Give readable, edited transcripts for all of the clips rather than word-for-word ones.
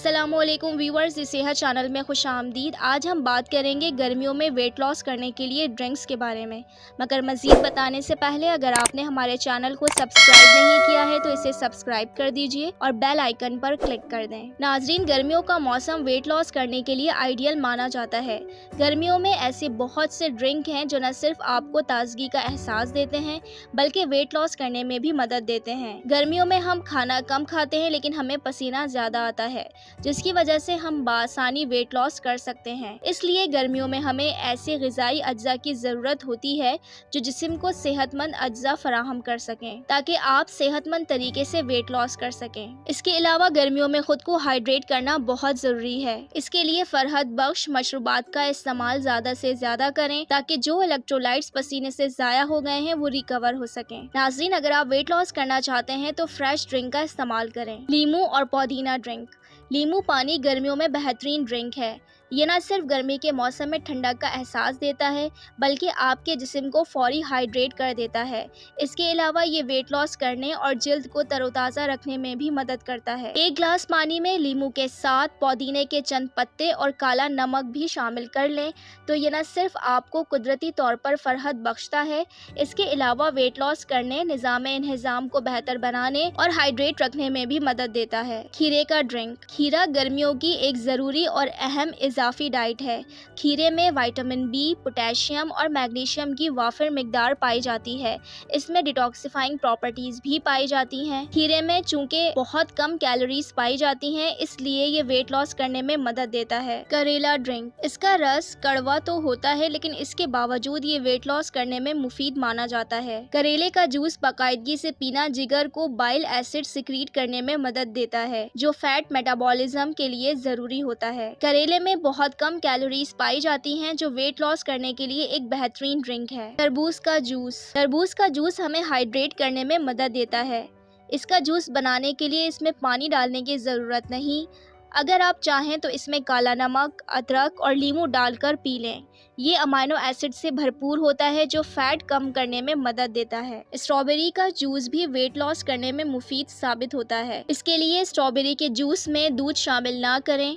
अस्सलाम वालेकुम व्यूअर्स, इस सेहत चैनल में खुश आमदीद। आज हम बात करेंगे गर्मियों में वेट लॉस करने के लिए ड्रिंक्स के बारे में। मगर मज़ीद बताने से पहले अगर आपने हमारे चैनल को सब्सक्राइब नहीं किया है तो इसे सब्सक्राइब कर दीजिए और बेल आइकन पर क्लिक कर दें। नाजरीन, गर्मियों का मौसम वेट लॉस करने के लिए आइडियल माना जाता है। गर्मियों में ऐसे बहुत से ड्रिंक हैं जो न सिर्फ आपको ताजगी का एहसास देते हैं बल्कि वेट लॉस करने में भी मदद देते हैं। गर्मियों में हम खाना कम खाते हैं लेकिन हमें पसीना ज़्यादा आता है, जिसकी वजह से हम बासानी वेट लॉस कर सकते हैं। इसलिए गर्मियों में हमें ऐसे ग़िज़ाई अज्जा की ज़रूरत होती है जो जिस्म को सेहतमंद अज्जा फराहम कर सकें ताकि आप सेहतमंद तरीके से वेट लॉस कर सकें। इसके अलावा गर्मियों में खुद को हाइड्रेट करना बहुत ज़रूरी है। इसके लिए फरहत बख्श मशरूबात का इस्तेमाल ज़्यादा से ज़्यादा करें ताकि जो इलेक्ट्रोलाइट्स पसीने से ज़ाया हो गए हैं वो रिकवर हो सकें। नाज़रीन, अगर आप वेट लॉस करना चाहते हैं तो फ्रेश ड्रिंक का इस्तेमाल करें। लीमू और पुदीना ड्रिंक। नींबू पानी गर्मियों में बेहतरीन ड्रिंक है। ये न सिर्फ गर्मी के मौसम में ठंडक का एहसास देता है बल्कि आपके जिस्म को फौरी हाइड्रेट कर देता है। इसके अलावा ये वेट लॉस करने और जिल्द को तरोताज़ा रखने में भी मदद करता है। एक गिलास पानी में नींबू के साथ पुदीने के चंद पत्ते और काला नमक भी शामिल कर लें तो ये न सिर्फ आपको कुदरती तौर पर फरहत बख्शता है, इसके अलावा वेट लॉस करने, निज़ाम को बेहतर बनाने और हाइड्रेट रखने में भी मदद देता है। खीरे का ड्रिंक। खीरा गर्मियों की एक ज़रूरी और अहम इजाफी डाइट है। खीरे में विटामिन बी, पोटेशियम और मैग्नीशियम की वाफिर मिकदार पाई जाती है। इसमें डिटॉक्सिफाइंग प्रॉपर्टीज भी पाई जाती हैं। खीरे में चूंकि बहुत कम कैलोरीज पाई जाती हैं, इसलिए ये वेट लॉस करने में मदद देता है। करेला ड्रिंक। इसका रस कड़वा तो होता है लेकिन इसके बावजूद ये वेट लॉस करने में मुफीद माना जाता है। करेले का जूस बाकायदगी से पीना जिगर को बाइल एसिड सिक्रीट करने में मदद देता है जो फैट मेटाबॉलिज्म के लिए ज़रूरी होता है। करेले में बहुत कम कैलोरीज पाई जाती हैं जो वेट लॉस करने के लिए एक बेहतरीन ड्रिंक है। तरबूज का जूस। तरबूज का जूस हमें हाइड्रेट करने में मदद देता है। इसका जूस बनाने के लिए इसमें पानी डालने की ज़रूरत नहीं। अगर आप चाहें तो इसमें काला नमक, अदरक और नींबू डालकर पी लें। ये अमाइनो एसिड से भरपूर होता है जो फैट कम करने में मदद देता है। स्ट्रॉबेरी का जूस भी वेट लॉस करने में मुफीद साबित होता है। इसके लिए स्ट्रॉबेरी के जूस में दूध शामिल ना करें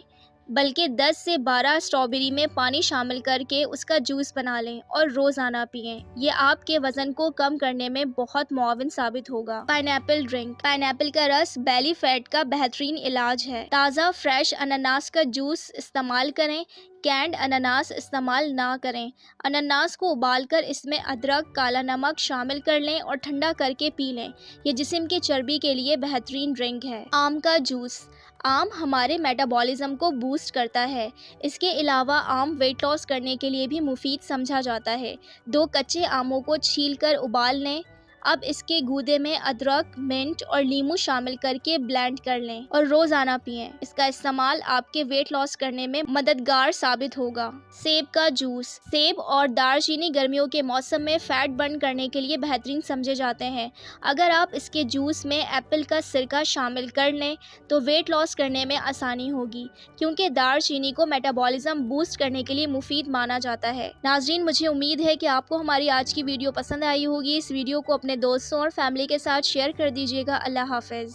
बल्कि 10 से 12 स्ट्रॉबेरी में पानी शामिल करके उसका जूस बना लें और रोज़ाना पिएं। ये आपके वज़न को कम करने में बहुत मुआविन साबित होगा। Pineapple drink. पाइनएप्पल का रस बेली फैट का बेहतरीन इलाज है। ताज़ा फ्रेश अनानास का जूस इस्तेमाल करें, कैंड अनानास इस्तेमाल ना करें। अनानास को उबालकर इसमें अदरक, काला नमक शामिल कर लें और ठंडा करके पी लें। ये जिस्म की चर्बी के लिए बेहतरीन ड्रिंक है। आम का जूस। आम हमारे मेटाबॉलिज्म को बूस्ट करता है। इसके अलावा आम वेट लॉस करने के लिए भी मुफीद समझा जाता है। 2 कच्चे आमों को छीलकर उबाल लें। अब इसके गूदे में अदरक, मिंट और नींबू शामिल करके ब्लेंड कर लें और रोज़ाना पिएं। इसका इस्तेमाल आपके वेट लॉस करने में मददगार साबित होगा। सेब का जूस। सेब और दालचीनी गर्मियों के मौसम में फैट बर्न करने के लिए बेहतरीन समझे जाते हैं। अगर आप इसके जूस में एप्पल का सिरका शामिल कर लें तो वेट लॉस करने में आसानी होगी क्योंकि दालचीनी को मेटाबॉलिज्म बूस्ट करने के लिए मुफीद माना जाता है। नाज़रीन, मुझे उम्मीद है कि आपको हमारी आज की वीडियो पसंद आई होगी। इस वीडियो को अपने दोस्तों और फैमिली के साथ शेयर कर दीजिएगा। अल्लाह हाफ़िज़।